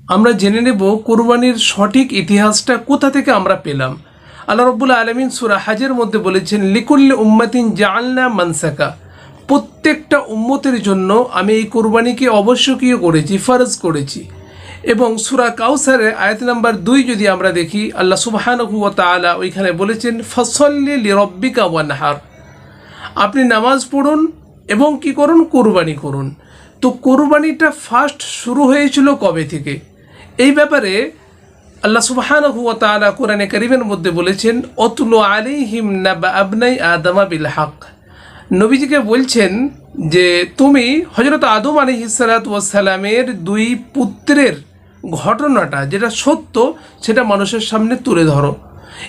আমরা জেনে নেব কুরবানির সঠিক ইতিহাসটা কোথা থেকে আমরা পেলাম। আল্লাহ রাব্বুল আলামিন সূরা হজের মধ্যে বলেছেন, লিকুল্লি উম্মাতিন জাআলনা মানসাকা, প্রত্যেকটা উম্মতের জন্য আমি এই কুরবানিকে আবশ্যকীয় করেছি, ফরজ করেছি। এবং সূরা কাউসারের আয়াত নাম্বার 2 যদি আমরা দেখি, আল্লাহ সুবহানাহু ওয়া তাআলা ওইখানে বলেছেন, ফাসল্লি লিরাব্বিকা ওয়ানহার, আপনি নামাজ পড়ুন এবং কি করুন, কুরবানি করুন। তো কুরবানিটা ফার্স্ট শুরু হয়েছিল কবে থেকে, এই ব্যাপারে আল্লাহ সুবহানাহু ওয়া তাআলা কোরআনে কারীমের মধ্যে বলেছেন, অতলু আলাইহিম নাবা আবনাই আদমা বিল হক। নবীজিকে বলছেন যে তুমি হযরত আদম আলাইহিস সালাতু ওয়াস সালামের 2 পুত্রের ঘটনাটা যেটা সত্য সেটা মানুষের সামনে তুলে ধরো।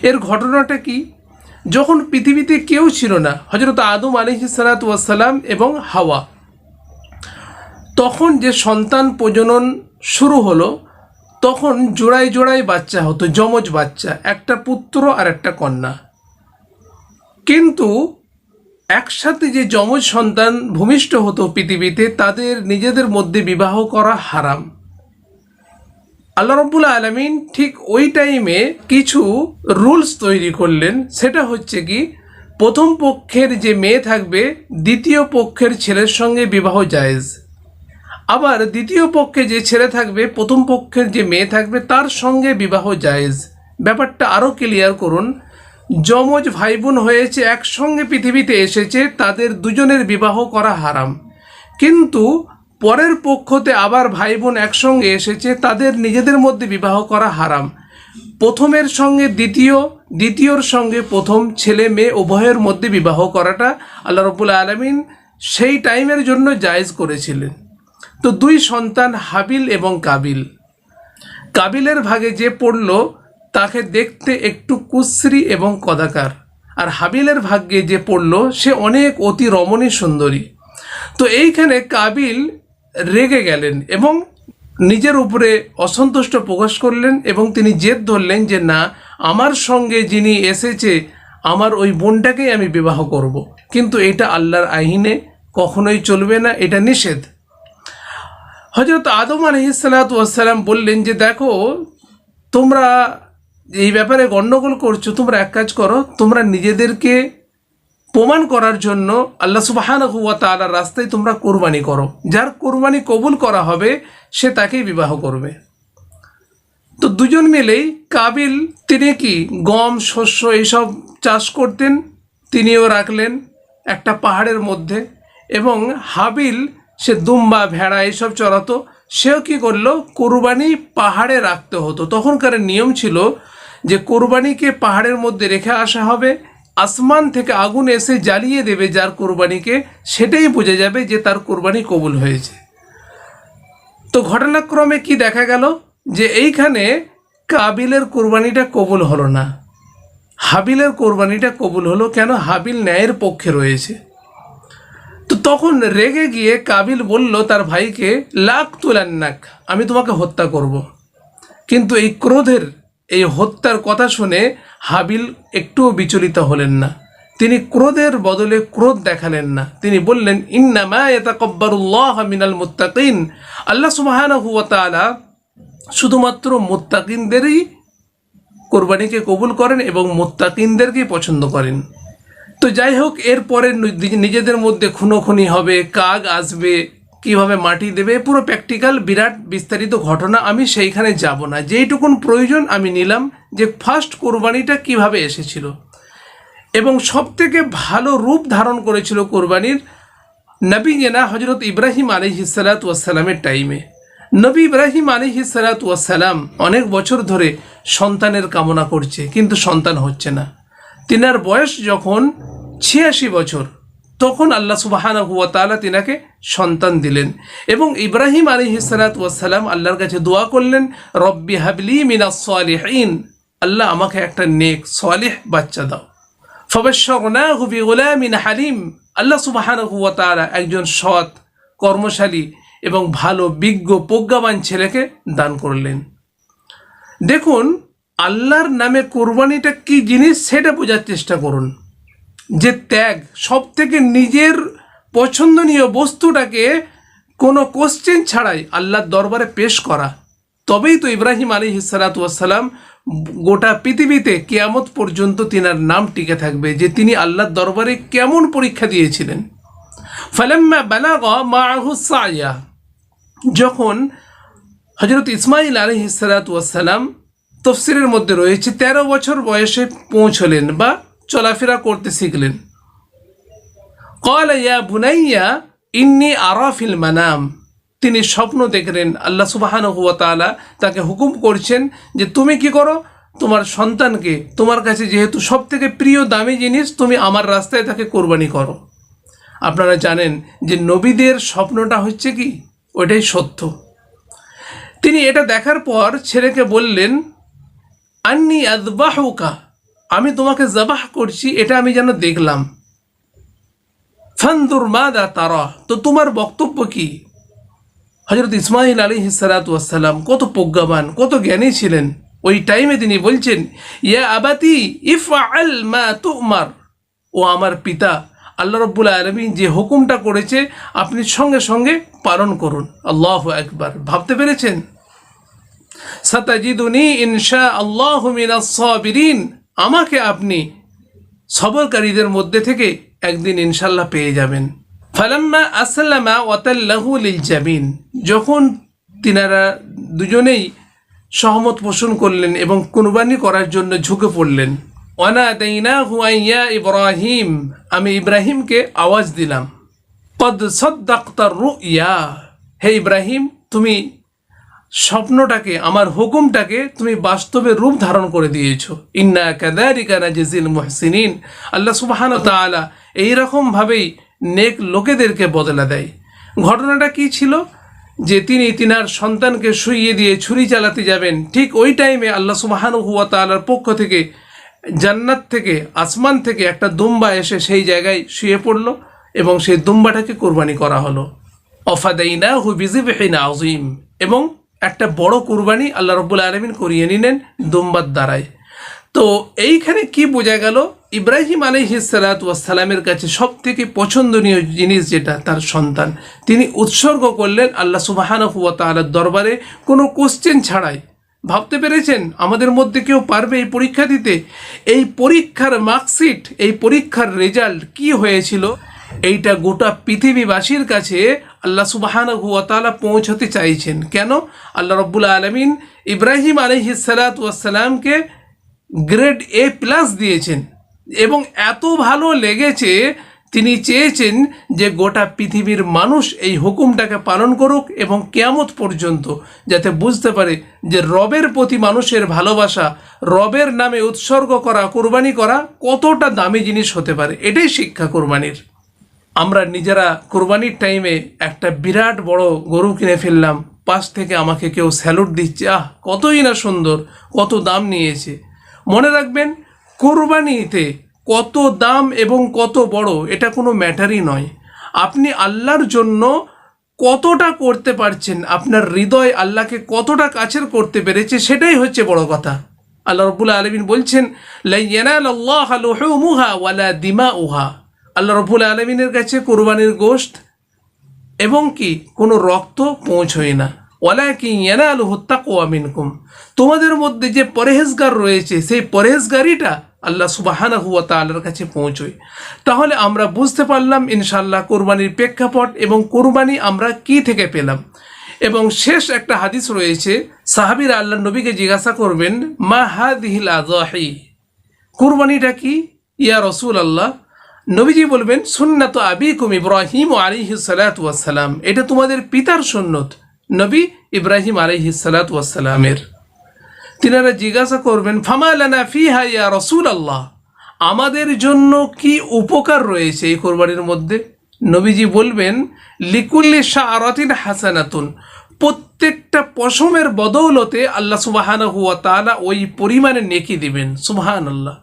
এর ঘটনাটা কি, যখন পৃথিবীতে কেউ ছিল না, হযরত আদম আলাইহিস সালাতু ওয়াস সালাম এবং হাওয়া, তখন যে সন্তান প্রজনন শুরু হলো, তখন জোড়ায় জোড়ায় বাচ্চা হতো, যমজ বাচ্চা, একটা পুত্র আর একটা কন্যা। কিন্তু একসাথে যে যমজ সন্তান ভূমিষ্ঠ হতো পৃথিবীতে, তাদের নিজেদের মধ্যে বিবাহ করা হারাম। আল্লাহ রাব্বুল আলামিন ঠিক ওই টাইমে কিছু রুলস তৈরি করলেন। সেটা হচ্ছে কি, প্রথম পক্ষের যে মেয়ে থাকবে দ্বিতীয় পক্ষের ছেলের সঙ্গে বিবাহ জায়েজ, আবার দ্বিতীয় পক্ষে যে ছেলে থাকবে প্রথম পক্ষের যে মেয়ে থাকবে তার সঙ্গে বিবাহ জায়েজ। ব্যাপারটা আরও ক্লিয়ার করুন, যমজ ভাই বোন হয়েছে, একসঙ্গে পৃথিবীতে এসেছে, তাদের দুজনের বিবাহ করা হারাম। কিন্তু পরের পক্ষতে আবার ভাই বোন একসঙ্গে এসেছে, তাদের নিজেদের মধ্যে বিবাহ করা হারাম। প্রথমের সঙ্গে দ্বিতীয়, দ্বিতীয়র সঙ্গে প্রথম, ছেলে মেয়ে উভয়ের মধ্যে বিবাহ করাটা আল্লাহ রাব্বুল আলামিন সেই টাইমের জন্য জায়েজ করেছিলেন। তো 2 সন্তান হাবিল এবং কাবিল, কাবিলের ভাগে যে পড়ল তাকে দেখতে একটু কুশ্রী এবং কদাকার, আর হাবিলের ভাগ্যে যে পড়ল সে অনেক অতি রমণী সুন্দরী। তো এইখানে কাবিল রেগে গেলেন এবং নিজের উপরে অসন্তুষ্ট প্রকাশ করলেন এবং তিনি জেদ ধরলেন যে না, আমার সঙ্গে যিনি এসেছে আমার ওই বোনটাকেই আমি বিবাহ করব। কিন্তু এটা আল্লাহর আইনে কখনোই চলবে না, এটা নিষেধ। হযরত আদম আলাইহিস সালাতু ওয়াস সালাম বললেন যে দেখো, তোমরা এই ব্যাপারে গণ্ডগোল করছো, তোমরা এক কাজ করো, তোমরা নিজেদেরকে প্রমাণ করার জন্য আল্লাহ সুবহানাহু ওয়া তাআলার রাস্তায় তোমরা কুরবানি করো, যার কুরবানি কবুল করা হবে সে তাকেই বিবাহ করবে। তো দুজন মিলেই, কাবিল তিনি কি গম শস্য এইসব চাষ করতেন, তিনিও রাখলেন একটা পাহাড়ের মধ্যে, এবং হাবিল সে দুম্বা ভেড়া এইসব চড়াতো, সেও কি করলো, কুরবানি পাহাড়ে রাখতে হতো। তখনকার নিয়ম ছিল যে কুরবানিকে পাহাড়ের মধ্যে রেখে আসা হবে, আসমান থেকে আগুন এসে জ্বালিয়ে দেবে যার কুরবানিকে, সেটাই বোঝা যাবে যে তার কুরবানি কবুল হয়েছে। তো ঘটনাক্রমে কি দেখা গেল যে এইখানে কাবিলের কুরবানিটা কবুল হলো না, হাবিলের কুরবানিটা কবুল হলো। কেন? হাবিল ন্যায়ের পক্ষে রয়েছে। তো তখন রেগে গিয়ে কাবিল বলল তার ভাইকে, লাকতুলান্নাক, আমি তোমাকে হত্যা করব। কিন্তু এই ক্রোধের, এই হত্যার কথা শুনে হাবিল একটুও বিচলিত হলেন না, তিনি ক্রোধের বদলে ক্রোধ দেখালেন না। তিনি বললেন, ইন্নামা ইয়াতাকাব্বারুল্লাহু মিনাল মুত্তাকিন, আল্লাহ সুবহানাহু ওয়া তাআলা শুধুমাত্র মুত্তাকিনদেরই কোরবানিকে কবুল করেন এবং মুত্তাকিনদেরকেই পছন্দ করেন। তো যাই হোক, এরপরে নিজেদের মধ্যে খুনোখুনি হবে, কাক আসবে, কিভাবে মাটি দেবে, পুরো প্র্যাকটিক্যাল বিরাট বিস্তারিত ঘটনা, আমি সেইখানে যাব না। যেইটুকুন প্রয়োজন আমি নিলাম যে ফার্স্ট কোরবানিটা কিভাবে এসেছিল এবং সবথেকে ভালো রূপ ধারণ করেছিল কোরবানির নবীনা হযরত ইব্রাহিম আলাইহিস সালাতু ওয়াস সালামের টাইমে। নবী ইব্রাহিম আলাইহিস সালাতু ওয়াস সালাম অনেক বছর ধরে সন্তানের কামনা করছে, কিন্তু সন্তান হচ্ছে না। তিনার বয়স যখন 86 বছর, তখন আল্লাহ সুবহানাহু ওয়া তাআলা তিনাকে সন্তান দিলেন এবং ইব্রাহিম আলাইহিস সালাতু ওয়াস সালাম আল্লাহর কাছে দোয়া করলেন, রব্বি হাবলি মিনাস সালিহিন, আল্লাহ আমাকে একটা নেক সালিহ বাচ্চা দাও। ফাবাশশারনাহু বিগুলামিন হালিম, আল্লাহ সুবহানাহু ওয়া তাআলা একজন সৎ, কর্মশালী এবং ভালো বিজ্ঞ প্রজ্ঞাবান ছেলেকে দান করলেন। দেখুন, আল্লাহর নামে কোরবানিটা কি জিনিস সেটা বোঝার চেষ্টা করুন। যে ত্যাগ, সব থেকে নিজের পছন্দনীয় বস্তুটাকে কোনো কোশ্চেন ছাড়াই আল্লাহর দরবারে পেশ করা, তবেই তো ইব্রাহিম আলাইহিসসালাতু ওয়াসসালাম গোটা পৃথিবীতে কিয়ামত পর্যন্ত তিনার নাম টিকে থাকবে যে তিনি আল্লাহর দরবারে কেমন পরীক্ষা দিয়েছিলেন। ফালাম্মা বালাগা মাআহু সায়া, যখন হযরত ইসমাঈল আলাইহিসসালাতু ওয়াসসালাম, তাফসীরের মধ্যে রয়েছে 13 বছর বয়সে পৌঁছলেন বা চলাফেরা করতে শিখলেন, ক্বালা ইয়া বুনাইয়া ইন্নী আরা ফিল মানাম, তিনি স্বপ্ন দেখলেন। আল্লাহ সুবহানাহু ওয়া তাআলা তাকে হুকুম করছেন যে তুমি কি করো, তোমার সন্তানকে, তোমার কাছে যেহেতু সবথেকে প্রিয় দামি জিনিস, তুমি আমার রাস্তায় তাকে কোরবানি করো। আপনারা জানেন যে নবীদের স্বপ্নটা হচ্ছে কি, ওইটাই সত্য। তিনি এটা দেখার পর ছেলেকে বললেন, আন্নী আযবাহুকা, আমি তোমাকে জবাহ করছি, এটা আমি যেন দেখলাম। ফানজুর মাযা তারা, তো তোমার বক্তব্য কি? হযরত ইসমাঈল আলাইহিসসালাতু ওয়াসসালাম কত প্রজ্ঞাবান, কত জ্ঞানী ছিলেন। ওই টাইমে তিনি বলছেন, ইয়া আবাতি ইফআল মা তুমার, ও আমার পিতা, আল্লাহ রাব্বুল আলামিন যে হুকুমটা করেছে আপনি সঙ্গে সঙ্গে পালন করুন। আল্লাহু আকবার। ভাবতে পেরেছেন? সাতাজিদুনি ইনশাআল্লাহু মিনাস সাবিরিন, আমাকে আপনি সবরকারীদের মধ্যে থেকে একদিন ইনশাআল্লাহ পেয়ে যাবেন। ফালাম্মা আসলামা ওয়াতাল্লাহু লিল জাবিন, যখন তিনারা দুজনেই সহমত পোষণ করলেন এবং কুরবানি করার জন্য ঝুঁকে পড়লেন, ওয়ানাদাইনাহু ইয়া ইব্রাহিম, আমি ইব্রাহিমকে আওয়াজ দিলাম, কদ সাদ্দাকতা রুইয়া, হে ইব্রাহিম, তুমি স্বপ্নটাকে, আমার হুকুমটাকে তুমি বাস্তবে রূপ ধারণ করে দিয়েছো। ইন্না কাযালিকা নাজিল মুহসিনিন, আল্লাহ সুবহানাহু ওয়া তাআলা এইরকমভাবেই নেক লোকেদেরকে বদলা দেয়। ঘটনাটা কি ছিল, যে তিনি তিনার সন্তানকে শুইয়ে দিয়ে ছুরি চালাতে যাবেন, ঠিক ওই টাইমে আল্লাহ সুবহানাহু ওয়া তাআলার পক্ষ থেকে জান্নাত থেকে, আসমান থেকে একটা দুম্বা এসে সেই জায়গায় শুয়ে পড়ল এবং সেই দুম্বাটাকে কোরবানি করা হলো। অফাদাইনাহু বিযিবহিন আযীম, এবং একটা বড় কুরবানি আল্লাহ রাব্বুল আলামিন করিয়ে নিলেন দুম্বার দ্বারায়। তো এইখানে কি বোঝা গেল, ইব্রাহিম আলাইহিসসালাতু ওয়াসসালামের কাছে সবথেকে পছন্দনীয় জিনিস যেটা তার সন্তান, তিনি উৎসর্গ করলেন আল্লাহ সুবহানাহু ওয়া তাআলার দরবারে কোনো কোশ্চেন ছাড়াই। ভাবতে পেরেছেন আমাদের মধ্যে কেউ পারবে এই পরীক্ষা দিতে? এই পরীক্ষার মার্কশিট, এই পরীক্ষার রেজাল্ট কি হয়েছিল, এইটা গোটা পৃথিবীবাসীর কাছে আল্লাহ সুবহানাহু ওয়া তাআলা পৌঁছতে চাইছেন। কেন? আল্লাহ রাব্বুল আলামিন ইব্রাহিম আলাইহিসসালাতু ওয়াসসালামকে গ্রেড A+ দিয়েছেন এবং এত ভালো লেগেছে, তিনি চেয়েছেন যে গোটা পৃথিবীর মানুষ এই হুকুমটাকে পালন করুক এবং কিয়ামত পর্যন্ত যাতে বুঝতে পারে যে রবের প্রতি মানুষের ভালোবাসা, রবের নামে উৎসর্গ করা, কোরবানি করা কতটা দামি জিনিস হতে পারে। এটাই শিক্ষা কোরবানির। আমরা নিজেরা কোরবানির টাইমে একটা বিরাট বড় গরু কিনে ফেললাম, পাশ থেকে আমাকে কেউ স্যালুট দিচ্ছে, আহ কতই না সুন্দর, কত দাম নিয়েছে। মনে রাখবেন, কোরবানিতে কত দাম এবং কত বড় এটা কোনো ম্যাটারই নয়। আপনি আল্লাহর জন্য কতটা করতে পারছেন, আপনার হৃদয় আল্লাহকে কতটা কাছের করতে পেরেছে, সেটাই হচ্ছে বড় কথা। আল্লাহ রাব্বুল আলামিন বলছেন, লা ইয়ানালাল্লাহু লুহুমুহা ওয়ালা দিমাউহা, আল্লাহ রাব্বুল আলামিনের কাছে কোরবানির গোশত এবং কি কোনো রক্ত পৌঁছয় না। ওয়ালাকিন ইয়ানালুহু তাকওয়া মিনকুম, তোমাদের মধ্যে যে পরহেজগার রয়েছে সেই পরহেজগারিটা আল্লাহ সুবহানাহু ওয়া তাআলার কাছে পৌঁছয়। তাহলে আমরা বুঝতে পারলাম ইনশাআল্লাহ কোরবানির প্রেক্ষাপট এবং কোরবানি আমরা কি থেকে পেলাম। এবং শেষ একটা হাদিস রয়েছে, সাহাবীরা আল্লাহ নবীকে জিজ্ঞাসা করবেন, মা হাদিহিল আযাহি, কোরবানিটা কি ইয়া রাসূলুল্লাহ? নবীজি বলবেন, সুন্নাতু আবিকুম ইব্রাহিম আলাইহিসসালাতু ওয়াসসালাম, এটা তোমাদের পিতার সুন্নত নবী ইব্রাহিম আলাইহিসসালাতু ওয়াসসালামের। তিনারা জিজ্ঞাসা করবেন, ফামা লানা ফিহা ইয়া রাসূলুল্লাহ, আমাদের জন্য কি উপকার রয়েছে এই কোরবানির মধ্যে? নবীজি বলবেন, লিকুল্লি শাআরাতিন হাসানাতুন, প্রত্যেকটা পশমের বদৌলতে আল্লাহ সুবহানাহু ওয়া তাআলা ওই পরিমাণে নেকি দিবেন। সুবহানাল্লাহ।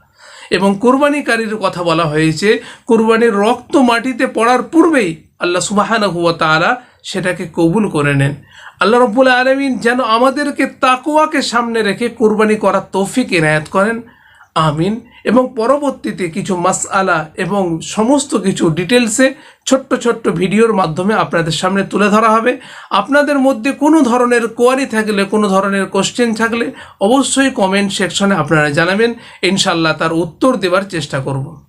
এবং কোরবানিকারীর কথা বলা হয়েছে, কোরবানির রক্ত মাটিতে পড়ার পূর্বেই আল্লাহ সুবহানাহু ওয়া তাআলা সেটাকে কবুল করে নেন। আল্লাহ রাব্বুল আলামিন যেন আমাদেরকে তাকওয়াকে সামনে রেখে কোরবানি করার তৌফিক ইনায়াত করেন। আমিন। এবং পরবর্তীতে কিছু মাসআলা এবং সমস্ত কিছু ডিটেলসে ছোট্ট ছোট্ট ভিডিওর মাধ্যমে আপনাদের সামনে তুলে ধরা হবে। আপনাদের মধ্যে কোনো ধরনের কোয়ারি থাকলে, কোনো ধরনের কোশ্চেন থাকলে অবশ্যই কমেন্ট সেকশনে আপনারা জানাবেন, ইনশাআল্লাহ তার উত্তর দেওয়ার চেষ্টা করব।